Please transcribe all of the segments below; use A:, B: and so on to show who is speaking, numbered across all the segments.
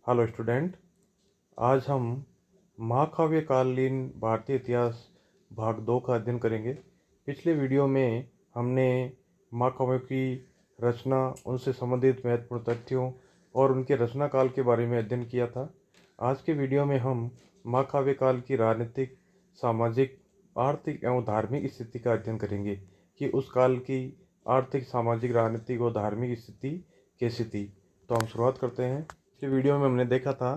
A: Hello student. आज हम महाकाव्यकालीन भारतीय इतिहास भाग 2 का अध्ययन करेंगे। पिछले वीडियो में हमने महाकाव्यों की रचना, उनसे संबंधित महत्वपूर्ण तथ्यों और उनके रचना काल के बारे में अध्ययन किया था। आज के वीडियो में हम महाकाव्य काल की राजनीतिक, सामाजिक, आर्थिक एवं धार्मिक स्थिति का अध्ययन करेंगे कि उस काल की आर्थिक, सामाजिक, राजनीतिक और धार्मिक स्थिति कैसी थी। तो हम शुरुआत करते हैं। पिछले वीडियो में हमने देखा था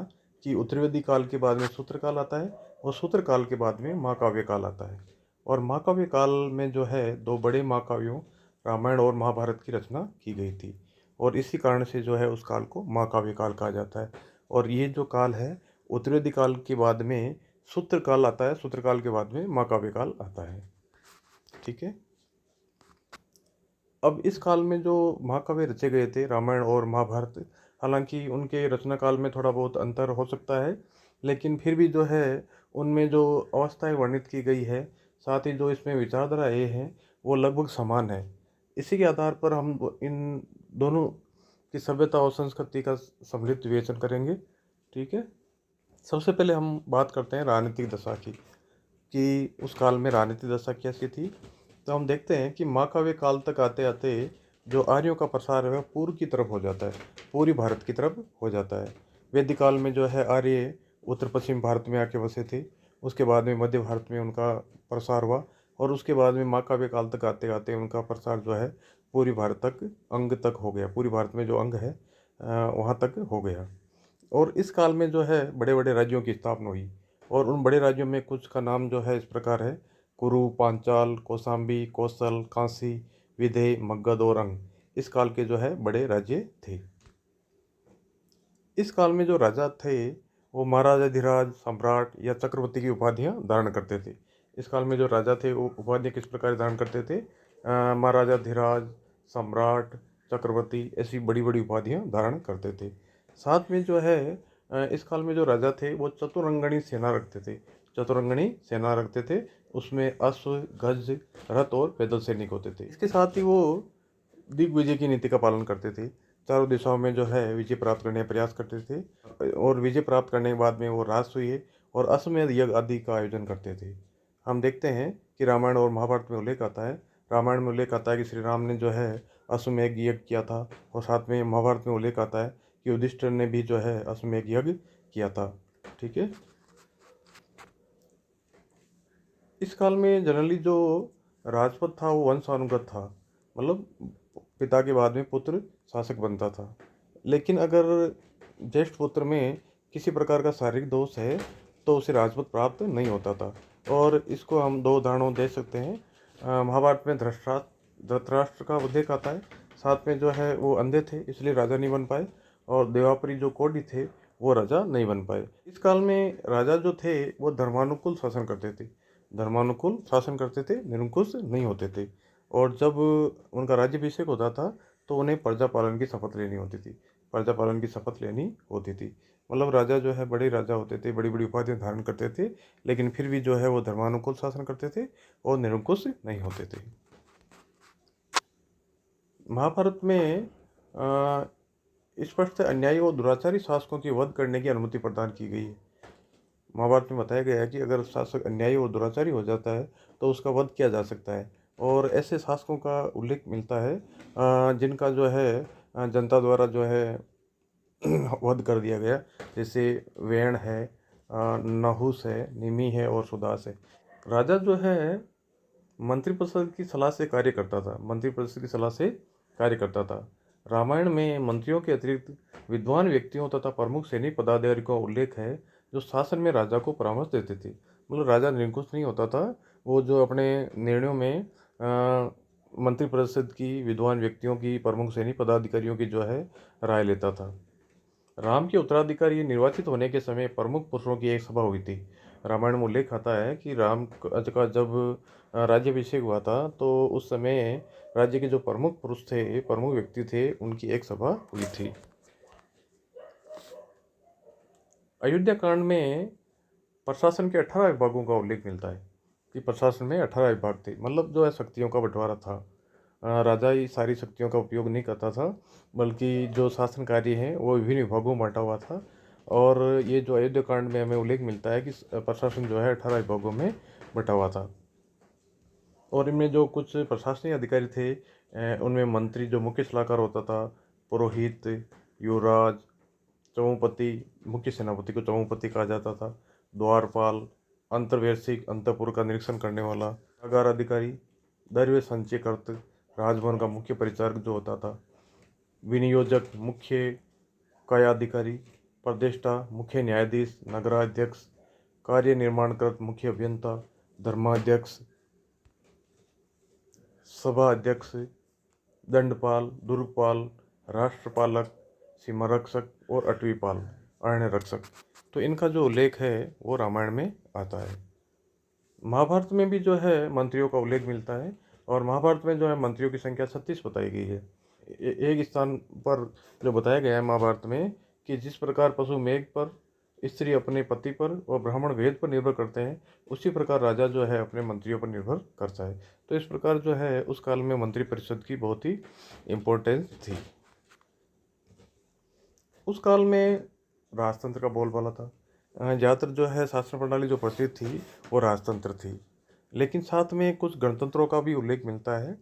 A: कि उत्तरवेदी काल के बाद में सूत्रकाल आता है और सूत्रकाल के बाद में महाकाव्य काल आता है। और महाकाव्य काल में जो है दो बड़े महाकाव्यों रामायण और महाभारत की रचना की गई थी और इसी कारण से जो है उस काल को महाकाव्य काल कहा जाता है। और ये जो काल है उत्तरवेदी काल के बाद में सूत्रकाल आता है, सूत्रकाल के बाद में महाकाव्य काल आता है। ठीक है। अब इस काल में जो महाकाव्य रचे गए थे रामायण और महाभारत, हालांकि उनके रचना काल में थोड़ा बहुत अंतर हो सकता है, लेकिन फिर भी जो है उनमें जो अवस्थाएं वर्णित की गई है, साथ ही जो इसमें विचारधारा ये है वो लगभग समान है। इसी के आधार पर हम इन दोनों की सभ्यता और संस्कृति का सम्मिलित विवेचन करेंगे। ठीक है। सबसे पहले हम बात करते हैं राजनीतिक दशा की कि उस काल में राजनीतिक दशा कैसी थी। तो हम देखते हैं कि महाकाव्य काल तक आते आते जो आर्यों का प्रसार है वह पूर्व की तरफ हो जाता है, पूरी भारत की तरफ हो जाता है। वैदिक काल में जो है आर्य उत्तर पश्चिम भारत में आके बसे थे, उसके बाद में मध्य भारत में उनका प्रसार हुआ और उसके बाद में महाकाव्य काल तक आते आते उनका प्रसार जो है पूरी भारत तक, अंग तक हो गया। पूरी भारत में जो अंग है वहाँ तक हो गया। और इस काल में जो है बड़े बड़े राज्यों की स्थापना हुई और उन बड़े राज्यों में कुछ का नाम जो है इस प्रकार है: कुरु, पांचाल, कौशाम्बी, कौशल, कांसी, विदेह, मगध और अंग इस काल के जो है बड़े राज्य थे। इस काल में जो राजा थे वो महाराजाधिराज, सम्राट या चक्रवर्ती की उपाधियां धारण करते थे। इस काल में जो राजा थे वो उपाधियां किस प्रकार धारण करते थे? महाराजाधिराज, सम्राट, चक्रवर्ती ऐसी बड़ी बड़ी उपाधियां धारण करते थे। साथ में जो है इस काल में जो राजा थे वो चतुरंगणी सेना रखते थे। चतुरंगणी सेना रखते थे, उसमें अश्व, गज, रथ और पैदल सैनिक होते थे। इसके साथ ही वो दिग्विजय की नीति का पालन करते थे। चारों दिशाओं में जो है विजय प्राप्त करने का प्रयास करते थे और विजय प्राप्त करने के बाद में वो राजसूय और अश्वमेध यज्ञ आदि का आयोजन करते थे। हम देखते हैं कि रामायण और महाभारत में उल्लेख आता है। रामायण में उल्लेख आता है कि श्री राम ने जो है अश्वमेध यज्ञ किया था और साथ में महाभारत में उल्लेख आता है कि युधिष्ठिर ने भी जो है अश्वमेध यज्ञ किया था। ठीक है। इस काल में जनरली जो राजपद था वो वंशानुगत था, मतलब पिता के बाद में पुत्र शासक बनता था। लेकिन अगर ज्येष्ठ पुत्र में किसी प्रकार का शारीरिक दोष है तो उसे राजपद प्राप्त नहीं होता था। और इसको हम दो उदाहरणों दे सकते हैं। महाभारत में धृतराष्ट्र का उल्लेख आता है। साथ में जो है वो अंधे थे इसलिए राजा नहीं बन पाए और देवापरी जो कोडी थे वो राजा नहीं बन पाए। इस काल में राजा जो थे वो धर्मानुकूल शासन करते थे, धर्मानुकूल शासन करते थे, निरंकुश नहीं होते थे। और जब उनका राज्याभिषेक होता था तो उन्हें प्रजा पालन की शपथ लेनी होती थी, प्रजा पालन की शपथ लेनी होती थी। मतलब राजा जो है बड़े राजा होते थे, बड़ी बड़ी उपाधियां धारण करते थे, लेकिन फिर भी जो है वो धर्मानुकूल शासन करते थे और निरंकुश नहीं होते थे। महाभारत में स्पष्ट अन्यायी और दुराचारी शासकों की वध करने की अनुमति प्रदान की गई है। महाभारत में बताया गया है कि अगर शासक अन्यायी और दुराचारी हो जाता है तो उसका वध किया जा सकता है। और ऐसे शासकों का उल्लेख मिलता है जिनका जो है जनता द्वारा जो है वध कर दिया गया, जैसे वेण है, नहुस है, निमि है और सुदास है। राजा जो है मंत्रिपरिषद की सलाह से कार्य करता था, मंत्रिपरिषद की सलाह से कार्य करता था। रामायण में मंत्रियों के अतिरिक्त विद्वान व्यक्तियों तथा प्रमुख सैनिक पदाधिकारियों का उल्लेख है जो शासन में राजा को परामर्श देते थे। मतलब राजा निरंकुश नहीं होता था, वो जो अपने निर्णयों में मंत्रिपरिषद की विद्वान व्यक्तियों की, प्रमुख सैनिक पदाधिकारियों की जो है राय लेता था। राम के उत्तराधिकारी निर्वाचित होने के समय प्रमुख पुरुषों की एक सभा हुई थी। रामायण में उल्लेख आता है कि राम का जब राज्याभिषेक हुआ था तो उस समय राज्य के जो प्रमुख पुरुष थे, प्रमुख व्यक्ति थे, उनकी एक सभा हुई थी। अयोध्या कांड में प्रशासन के 18 विभागों का उल्लेख मिलता है कि प्रशासन में 18 विभाग थे। मतलब जो है शक्तियों का बंटवारा था। राजा ही सारी शक्तियों का उपयोग नहीं करता था, बल्कि जो शासन कार्य है वो विभिन्न विभागों में बांटा हुआ था। और ये जो अयोध्या कांड में हमें उल्लेख मिलता है कि प्रशासन जो है 18 विभागों में बटा हुआ था। और इनमें जो कुछ प्रशासनिक अधिकारी थे, उनमें मंत्री जो मुख्य सलाहकार होता था, पुरोहित, युवराज, चौपति, मुख्य सेनापति को चौपति कहा जाता था, द्वारपाल, अंतर्वैश्विक अंतपुर का निरीक्षण करने वाला, कारागार अधिकारी, दैर्घ्य संचयकर्त, राजभवन का मुख्य परिचारक जो होता था, विनियोजक, मुख्य कार्याधिकारी, प्रदेष्टा, मुख्य न्यायाधीश, नगराध्यक्ष, कार्य निर्माणकृत, मुख्य अभियंता, धर्माध्यक्ष, सभा अध्यक्ष, दंडपाल, दुर्गपाल, राष्ट्रपालक, सीमा रक्षक और अटवीपाल, अरण्य रक्षक। तो इनका जो उल्लेख है वो रामायण में आता है। महाभारत में भी जो है मंत्रियों का उल्लेख मिलता है, और महाभारत में जो है मंत्रियों की संख्या 36 बताई गई है। एक स्थान पर जो बताया गया है महाभारत में कि जिस प्रकार पशु मेघ पर, स्त्री अपने पति पर और ब्राह्मण वेद पर निर्भर करते हैं, उसी प्रकार राजा जो है अपने मंत्रियों पर निर्भर करता है। तो इस प्रकार जो है उस काल में मंत्री परिषद की बहुत ही इम्पोर्टेंस थी। उस काल में राजतंत्र का बोलबाला था। ज़्यादातर जो है शासन प्रणाली जो प्रचलित थी वो राजतंत्र थी, लेकिन साथ में कुछ गणतंत्रों का भी उल्लेख मिलता है।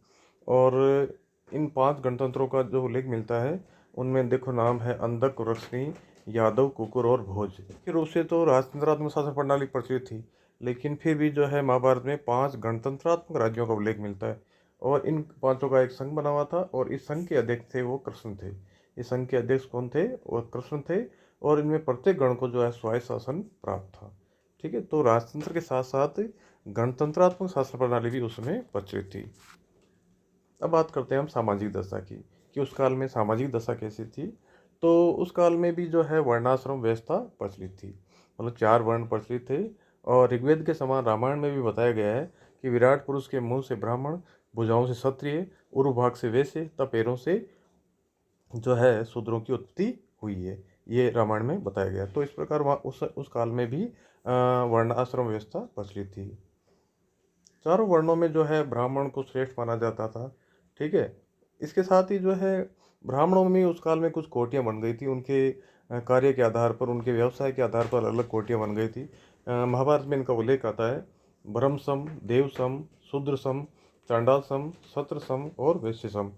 A: और इन 5 गणतंत्रों का जो उल्लेख मिलता है उनमें देखो नाम है अंधक, रक्षणी, यादव, कुकुर और भोज। मुख्य रूप से तो राजतंत्रात्मक शासन प्रणाली प्रचलित थी, लेकिन फिर भी जो है महाभारत में 5 गणतंत्रात्मक राज्यों का उल्लेख मिलता है, और इन पांचों का एक संघ बना हुआ था, और इस संघ के अध्यक्ष थे वो कृष्ण थे। इस संघ के अध्यक्ष कौन थे? वो कृष्ण थे। और इनमें प्रत्येक गण को जो है स्वायत्त शासन प्राप्त था। ठीक है, तो राजतंत्र के साथ साथ गणतंत्रात्मक शासन प्रणाली भी उसमें प्रचलित थी। अब बात करते हैं हम सामाजिक दशा की, कि उस काल में सामाजिक दशा कैसी थी। तो उस काल में भी जो है वर्णाश्रम व्यवस्था प्रचलित थी, मतलब 4 वर्ण प्रचलित थे। और ऋग्वेद के समान रामायण में भी बताया गया है कि विराट पुरुष के मुंह से ब्राह्मण, भुजाओं से क्षत्रिय, उर्व भाग से वैश्य, तब पैरों से जो है शूद्रों की उत्पत्ति हुई है, ये रामायण में बताया गया। तो इस प्रकार वहाँ उस काल में भी वर्ण आश्रम व्यवस्था प्रचलित थी। चारों वर्णों में जो है ब्राह्मण को श्रेष्ठ माना जाता था। ठीक है, इसके साथ ही जो है ब्राह्मणों में उस काल में कुछ कोटियाँ बन गई थी, उनके कार्य के आधार पर, उनके व्यवसाय के आधार पर अलग कोटियाँ बन गई थी। महाभारत में इनका उल्लेख आता है, ब्रह्म सम, देव सम, शूद्र सम, चांडाल सम, क्षत्र सम और वैश्य सम।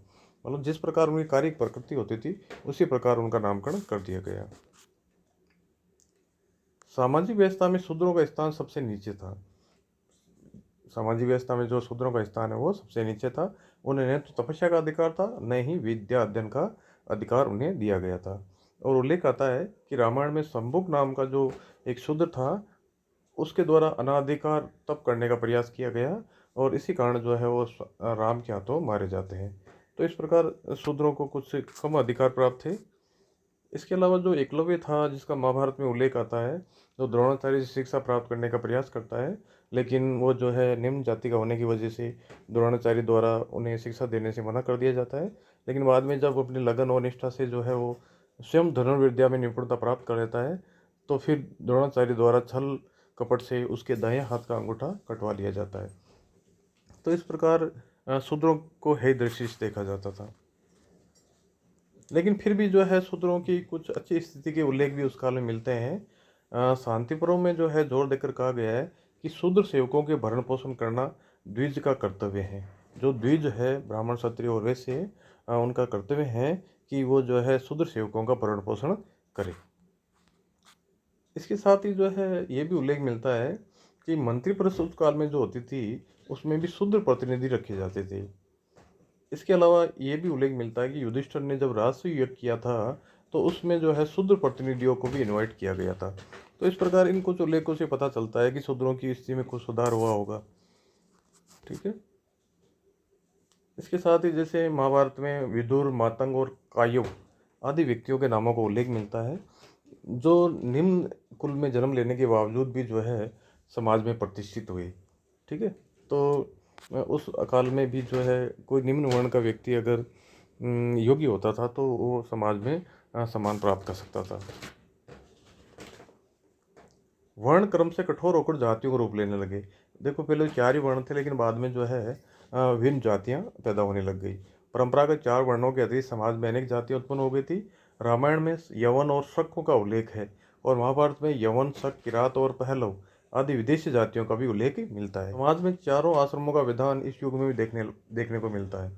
A: मतलब जिस प्रकार उनकी कार्य प्रकृति होती थी उसी प्रकार उनका नामकरण कर दिया गया। सामाजिक व्यवस्था में शूद्रों का स्थान सबसे नीचे था। सामाजिक व्यवस्था में जो शूद्रों का स्थान है वो सबसे नीचे था। उन्हें न तो तपस्या का अधिकार था, न ही विद्या अध्ययन का अधिकार उन्हें दिया गया था। और उल्लेख आता है कि रामायण में शंभुक नाम का जो एक शूद्र था, उसके द्वारा अनाधिकार तप करने का प्रयास किया गया, और इसी कारण जो है वो राम के हाथों मारे जाते हैं। तो इस प्रकार शूद्रों को कुछ कम अधिकार प्राप्त थे। इसके अलावा जो एकलव्य था, जिसका महाभारत में उल्लेख आता है, जो द्रोणाचार्य से शिक्षा प्राप्त करने का प्रयास करता है, लेकिन वो जो है निम्न जाति का होने की वजह से द्रोणाचार्य द्वारा उन्हें शिक्षा देने से मना कर दिया जाता है। लेकिन बाद में जब अपनी लगन और निष्ठा से जो है वो स्वयं धनुर्विद्या में निपुणता प्राप्त कर लेता है, तो फिर द्रोणाचार्य द्वारा छल कपट से उसके दाएं हाथ का अंगूठा कटवा लिया जाता है। तो इस प्रकार शूद्रों को हे दृष्टि से देखा जाता था। लेकिन फिर भी जो है शूद्रों की कुछ अच्छी स्थिति के उल्लेख भी उस काल में मिलते हैं। शांति पर्व में जो है जोर देकर कहा गया है कि शूद्र सेवकों के भरण पोषण करना द्विज का कर्तव्य है। जो द्विज है, ब्राह्मण, क्षत्रिय और वैश्य, उनका कर्तव्य है कि वो जो है शूद्र सेवकों का भरण पोषण करे। इसके साथ ही जो है ये भी उल्लेख मिलता है कि मंत्री परिषद उस काल में जो होती थी उसमें भी शूद्र प्रतिनिधि रखे जाते थे। इसके अलावा ये भी उल्लेख मिलता है कि युधिष्ठिर ने जब राजसूय यज्ञ किया था तो उसमें जो है शूद्र प्रतिनिधियों को भी इनवाइट किया गया था। तो इस प्रकार इन कुछ उल्लेखों से पता चलता है कि शूद्रों की स्थिति में कुछ सुधार हुआ होगा। ठीक है, इसके साथ ही जैसे महाभारत में विदुर, मातंग और कायव आदि व्यक्तियों के नामों का उल्लेख मिलता है, जो निम्न कुल में जन्म लेने के बावजूद भी जो है समाज में प्रतिष्ठित हुए। ठीक है, तो उस काल में भी जो है कोई निम्न वर्ण का व्यक्ति अगर योग्य होता था तो वो समाज में सम्मान प्राप्त कर सकता था। वर्ण क्रम से कठोर होकर जातियों को रूप लेने लगे। देखो पहले 4 ही वर्ण थे, लेकिन बाद में जो है विभिन्न जातियाँ पैदा होने लग गई। परंपरागत 4 वर्णों के अतिरिक्त समाज में अनेक जातियाँ उत्पन्न हो गई थी। रामायण में यवन और शकों का उल्लेख है और महाभारत में यवन, शक, किरात और पहलव आदि विदेशी जातियों का भी उल्लेख मिलता है। समाज में चारों आश्रमों का विधान इस युग में भी देखने को मिलता है।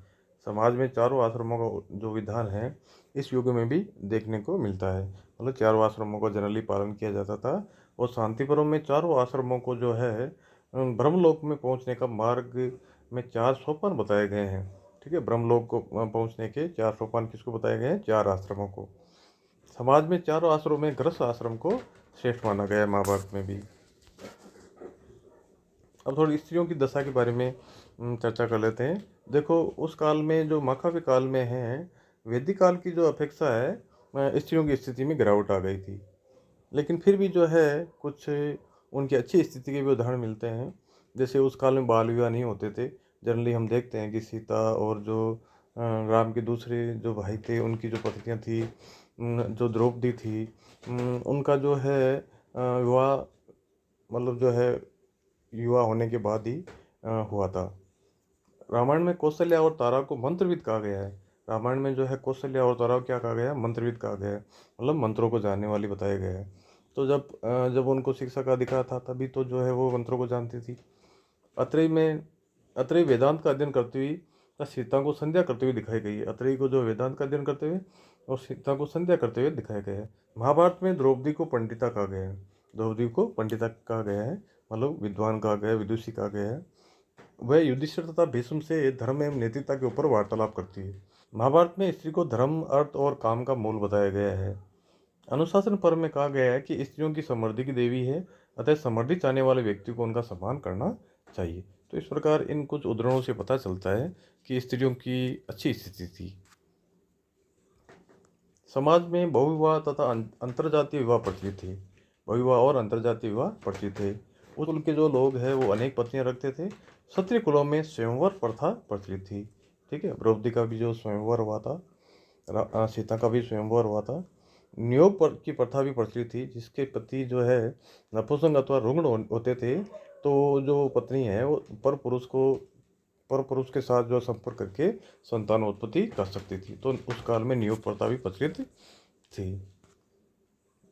A: समाज में चारों आश्रमों का जो विधान है इस युग में भी देखने को मिलता है। मतलब चारों आश्रमों का जनरली पालन किया जाता था और शांति पर्व में चारों आश्रमों को जो है ब्रह्मलोक में पहुंचने का मार्ग में 4 सोपान बताए गए हैं। ठीक है, ब्रह्मलोक को पहुंचने के 4 सोपान किसको बताए गए हैं? 4 आश्रमों को। समाज में चारों आश्रमों में गृहस्थ आश्रम को श्रेष्ठ माना गया है महाभारत में भी। अब थोड़ी स्त्रियों की दशा के बारे में चर्चा कर लेते हैं। देखो, उस काल में जो महाकाव्य काल में है, वैदिक काल की जो अपेक्षा है स्त्रियों की स्थिति में गिरावट आ गई थी। लेकिन फिर भी जो है कुछ उनकी अच्छी स्थिति के भी उदाहरण मिलते हैं। जैसे उस काल में बाल विवाह नहीं होते थे। जनरली हम देखते हैं कि सीता और जो राम के दूसरे जो भाई थे उनकी जो पत्नियां थी, जो द्रौपदी थी, उनका जो है विवाह मतलब जो है युवा होने के बाद ही हुआ था। रामायण में कौशल्या और तारा को मंत्रविद कहा गया है। रामायण में जो है कौशल्या और तारा को क्या कहा गया है? मंत्रविद कहा गया है, मतलब मंत्रों को जानने वाली बताया गया है। तो जब उनको शिक्षा का अधिकार था तभी तो जो है वो मंत्रों को जानती थी। अत्रेय वेदांत का अध्ययन करते हुए सीता को संध्या करते हुए दिखाई गई है। अत्रेय को जो वेदांत का अध्ययन करते हुए और सीता को संध्या करते हुए दिखाया गया है। महाभारत में द्रौपदी को पंडिता कहा गया है। द्रौपदी को पंडिता कहा गया है, मतलब विद्वान कहा गया है, विदुषी कहा गया है। वह युधिष्ठिर तथा भीष्म से धर्म एवं नैतिकता के ऊपर वार्तालाप करती है। महाभारत में स्त्री को धर्म, अर्थ और काम का मूल बताया गया है। अनुशासन पर्व में कहा गया है कि स्त्रियों की समृद्धि की देवी है, अतः समृद्धि चाहने वाले व्यक्ति को उनका सम्मान करना चाहिए। तो इस प्रकार इन कुछ उदाहरणों से पता चलता है कि स्त्रियों की अच्छी स्थिति थी। समाज में बहुविवाह तथा अंतरजातीय विवाह प्रचलित थे। बहुविवाह और अंतरजातीय विवाह प्रचलित थे। उस कुल के जो लोग हैं वो अनेक पत्नियां रखते थे। क्षत्रिय कुलों में स्वयंवर प्रथा प्रचलित थी। ठीक है, द्रौपदी का भी जो स्वयंवर हुआ था, सीता का भी स्वयंवर हुआ था। नियोग की प्रथा भी प्रचलित थी, जिसके पति जो है नपुंसक अथवा रुग्ण होते थे, तो जो पत्नी है वो पर पुरुष के साथ जो संपर्क करके संतानोत्पत्ति कर सकती थी। तो उस काल में नियोग प्रथा भी प्रचलित थी।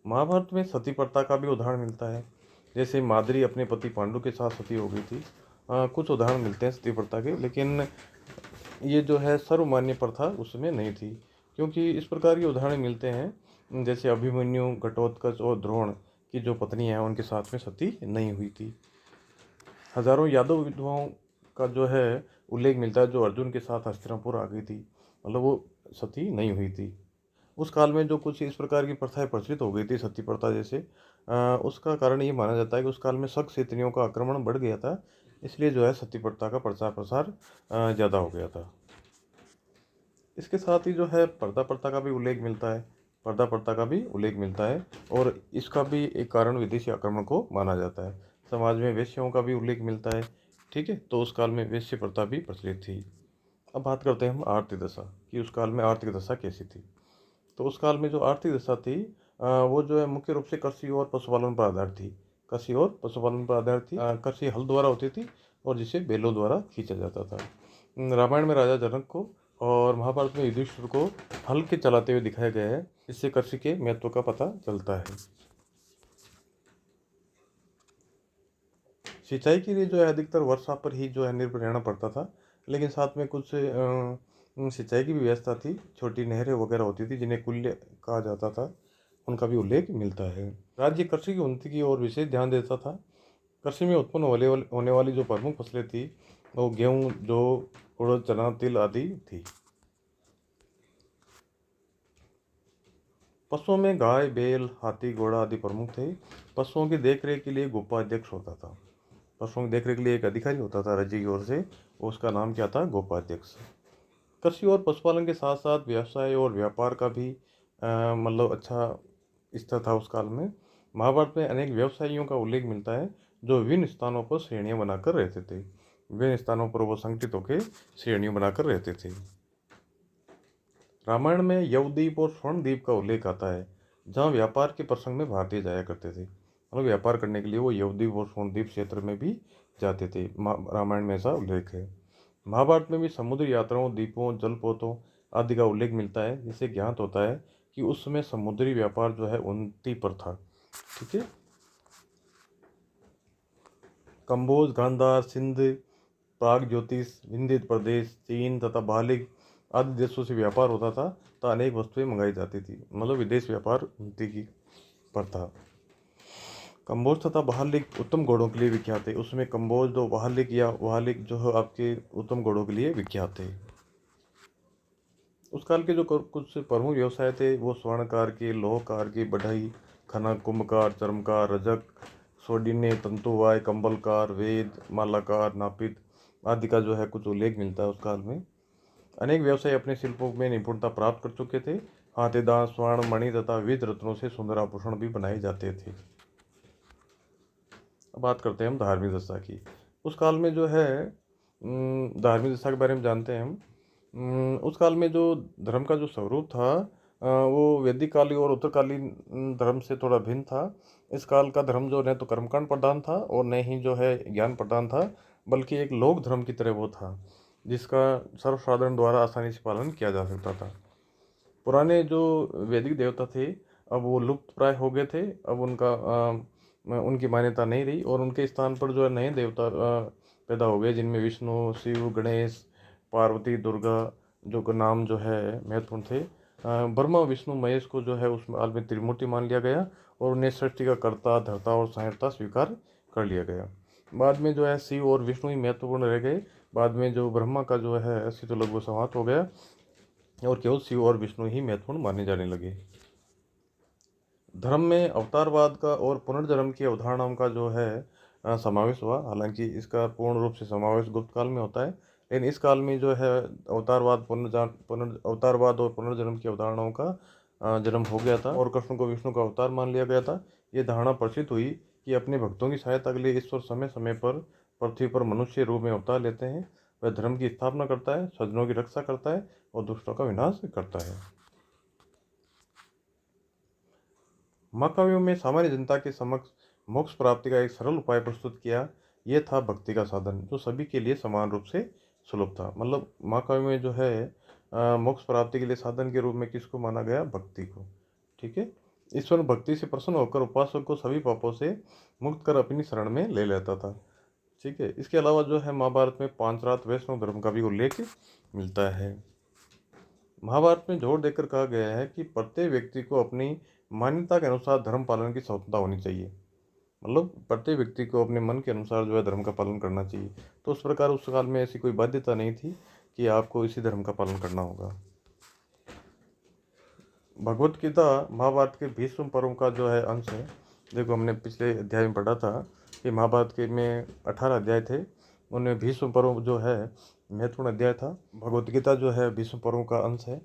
A: महाभारत में सती प्रथा का भी उदाहरण मिलता है। जैसे माद्री अपने पति पांडु के साथ सती हो गई थी। कुछ उदाहरण मिलते हैं सती प्रथा के, लेकिन ये जो है सर्वमान्य प्रथा उसमें नहीं थी, क्योंकि इस प्रकार के उदाहरण मिलते हैं जैसे अभिमन्यु, घटोत्कच और द्रोण की जो पत्नी है उनके साथ में सती नहीं हुई थी। हजारों यादव विधवाओं का जो है उल्लेख मिलता है जो अर्जुन के साथ हस्तिनापुर आ गई थी, मतलब वो सती नहीं हुई थी। उस काल में जो कुछ इस प्रकार की प्रथाएं प्रचलित हो गई थी, सती प्रथा जैसे, उसका कारण ये माना जाता है कि उस काल में शक से स्त्रियों का आक्रमण बढ़ गया था, इसलिए जो है सती प्रथा का प्रचार प्रसार ज़्यादा हो गया था। इसके साथ ही जो है पर्दा प्रथा का भी उल्लेख मिलता है। पर्दा प्रथा का भी उल्लेख मिलता है और इसका भी एक कारण विदेशी आक्रमण को माना जाता है। समाज में वेश्याओं का भी उल्लेख मिलता है। ठीक है, तो उस काल में वेश्य प्रथा भी प्रचलित थी। अब बात करते हैं हम आर्थिक दशा कि उस काल में आर्थिक दशा कैसी थी। तो उस काल में जो आर्थिक दशा थी वो जो है मुख्य रूप से कृषि और पशुपालन पर आधारित थी। कृषि और पशुपालन पर आधारित थी। कृषि हल द्वारा होती थी और जिसे बैलों द्वारा खींचा जाता था। रामायण में राजा जनक को और महाभारत में युधिष्ठिर को हल के चलाते हुए दिखाया गया है। इससे कृषि के महत्व का पता चलता है। सिंचाई के लिए जो है अधिकतर वर्षा पर ही जो है निर्भर रहना पड़ता था, लेकिन साथ में कुछ सिंचाई की भी व्यवस्था थी। छोटी नहरें वगैरह होती थी जिन्हें कुल्य कहा जाता था, उनका भी उल्लेख मिलता है। राज्य कृषि की उन्नति की ओर विशेष ध्यान देता था। कृषि में उत्पन्न होने वाली जो प्रमुख फसलें थी वो गेहूँ, जौ, उड़द, चना, तिल आदि थी। पशुओं में गाय, बैल, हाथी, घोड़ा आदि प्रमुख थे। पशुओं की देखरेख के लिए गोपाध्यक्ष होता था। पशुओं की देखरेख के लिए एक अधिकारी होता था राज्य की ओर से, उसका नाम क्या था? गोपाध्यक्ष। कृषि और पशुपालन के साथ साथ व्यवसाय और व्यापार का भी मतलब अच्छा स्तर था उस काल में। महाभारत में अनेक व्यवसायियों का उल्लेख मिलता है जो विभिन्न स्थानों पर श्रेणियां बनाकर रहते थे। विभिन्न स्थानों पर वो संगठित होकर श्रेणियां बनाकर रहते थे। रामायण में यवद्वीप और स्वर्णद्वीप का उल्लेख आता है, जहाँ व्यापार के प्रसंग में भारतीय जाया करते थे। मतलब व्यापार करने के लिए वो यवद्वीप और स्वर्णद्वीप क्षेत्र में भी जाते थे। रामायण में ऐसा उल्लेख है। महाभारत में भी समुद्री यात्राओं, द्वीपों, जलपोतों आदि का उल्लेख मिलता है, जिससे ज्ञात होता है कि उस समय समुद्री व्यापार जो है उन्नति पर था। ठीक है। कंबोज, गांधार, सिंध, प्राग ज्योतिष, विंध्य प्रदेश, चीन तथा बालिक आदि देशों से व्यापार होता था, तो अनेक वस्तुएं मंगाई जाती थी। मतलब विदेश व्यापार उन्नति की पर था। कंबोज तथा वहालिक उत्तम घोड़ों के लिए विख्यात है। उसमें कंबोज जो वहालिक या वहालिक जो है आपके उत्तम घोड़ों के लिए विख्यात है। उस काल के जो कुछ प्रमुख व्यवसाय थे वो स्वर्णकार के, लोहकार की, बढ़ई, खनक, कुंभकार, चर्मकार, रजक, सोडिने, तंतुवाय, कंबलकार, वेद, मालाकार, नापित आदि का जो है कुछ उल्लेख मिलता है उस काल में। अनेक व्यवसाय अपने शिल्पों में निपुणता प्राप्त कर चुके थे। हाथीदार, स्वर्ण, मणि तथा विविध रत्नों से सुंदर आभूषण भी बनाए जाते थे। अब बात करते हैं हम धार्मिक दशा की। उस काल में जो है धार्मिक दशा के बारे में जानते हैं हम। उस काल में जो धर्म का जो स्वरूप था वो वैदिक कालीन और उत्तरकालीन धर्म से थोड़ा भिन्न था। इस काल का धर्म जो न तो कर्मकांड प्रधान था और न ही जो है ज्ञान प्रधान था, बल्कि एक लोक धर्म की तरह वो था, जिसका सर्वसाधारण द्वारा आसानी से पालन किया जा सकता था। पुराने जो वैदिक देवता थे अब वो लुप्त प्राय हो गए थे। अब उनकी मान्यता नहीं रही और उनके स्थान पर जो है नए देवता पैदा हो गए, जिनमें विष्णु, शिव, गणेश, पार्वती, दुर्गा जो का नाम जो है महत्वपूर्ण थे। ब्रह्मा, विष्णु, महेश को जो है उस काल में त्रिमूर्ति मान लिया गया और उन्हें सृष्टि का कर्ता, धर्ता और संहर्ता स्वीकार कर लिया गया। बाद में जो है शिव और विष्णु ही महत्वपूर्ण रह गए। बाद में जो ब्रह्मा का जो है अस्तित्व तो लगभग समाप्त हो गया और केवल शिव और विष्णु ही महत्वपूर्ण माने जाने लगे। धर्म में अवतारवाद का और पुनर्जन्म की अवधारणाओं का जो है समावेश हुआ। हालांकि इसका पूर्ण रूप से समावेश गुप्त काल में होता है, लेकिन इस काल में जो है अवतारवाद और पुनर्जन्म की अवधारणाओं का जन्म हो गया था और कृष्ण को विष्णु का अवतार मान लिया गया था। ये धारणा प्रसिद्ध हुई कि अपने भक्तों की सहायता के लिए ईश्वर समय समय पर पृथ्वी पर मनुष्य रूप में अवतार लेते हैं। वह धर्म की स्थापना करता है, सज्जनों की रक्षा करता है और दुष्टों का विनाश करता है। महाकाव्यों में सामान्य जनता के समक्ष मोक्ष प्राप्ति का एक सरल उपाय प्रस्तुत किया। यह था भक्ति का साधन, जो सभी के लिए समान रूप से सुलभ था। मतलब महाकाव्य में जो है मोक्ष प्राप्ति के लिए साधन के रूप में किसको माना गया? भक्ति को। ठीक है। ईश्वर भक्ति से प्रसन्न होकर उपासक को सभी पापों से मुक्त कर अपनी शरण में ले लेता था। ठीक है। इसके अलावा जो है महाभारत में पांचरात्र वैष्णव धर्म का भी उल्लेख मिलता है। महाभारत में जोर देकर कहा गया है कि प्रत्येक व्यक्ति को अपनी मान्यता के अनुसार धर्म पालन की स्वतंत्रता होनी चाहिए। मतलब प्रत्येक व्यक्ति को अपने मन के अनुसार जो है धर्म का पालन करना चाहिए। तो उस प्रकार उस काल में ऐसी कोई बाध्यता नहीं थी कि आपको इसी धर्म का पालन करना होगा। भगवत गीता महाभारत के भीष्म पर्व का जो है अंश है। देखो हमने पिछले अध्याय में पढ़ा था कि महाभारत के में 18 अध्याय थे, उनमें भीष्म पर्व जो है महत्वपूर्ण अध्याय था। भगवत गीता जो है भीष्म पर्व का अंश है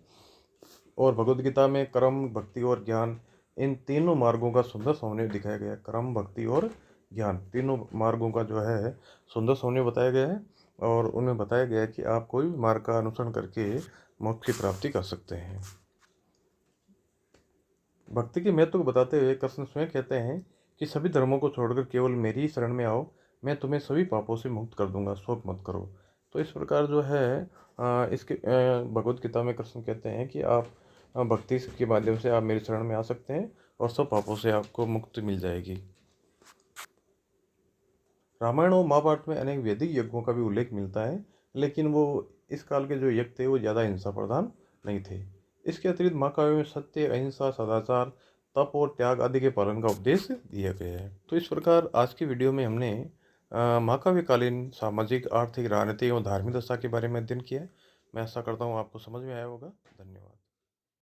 A: और भगवत गीता में कर्म, भक्ति और ज्ञान इन तीनों मार्गों का सुंदर समन्वय दिखाया गया है। कर्म, भक्ति और ज्ञान तीनों मार्गों का जो है सुंदर समन्वय बताया गया है और उनमें बताया गया है कि आप कोई भी मार्ग का अनुसरण करके मोक्ष की प्राप्ति कर सकते हैं। भक्ति के महत्व को बताते हुए कृष्ण स्वयं कहते हैं कि सभी धर्मों को छोड़कर केवल मेरी ही शरण में आओ, मैं तुम्हें सभी पापों से मुक्त कर दूंगा, शोक मत करो। तो इस प्रकार जो है इसके भगवत गीता में कृष्ण कहते हैं कि आप भक्ति के माध्यम से आप मेरी शरण में आ सकते हैं और सब पापों से आपको मुक्ति मिल जाएगी। रामायण और महाभारत में अनेक वैदिक यज्ञों का भी उल्लेख मिलता है, लेकिन वो इस काल के जो यज्ञ थे वो ज़्यादा हिंसा प्रधान नहीं थे। इसके अतिरिक्त महाकाव्य में सत्य, अहिंसा, सदाचार, तप और त्याग आदि के पालन का उपदेश दिया गया है। तो इस प्रकार आज की वीडियो में हमने महाकाव्यकालीन सामाजिक, आर्थिक, राजनीतिक एवं धार्मिक दशा के बारे में अध्ययन किया है। मैं आशा करता हूँ आपको समझ में आया होगा। धन्यवाद।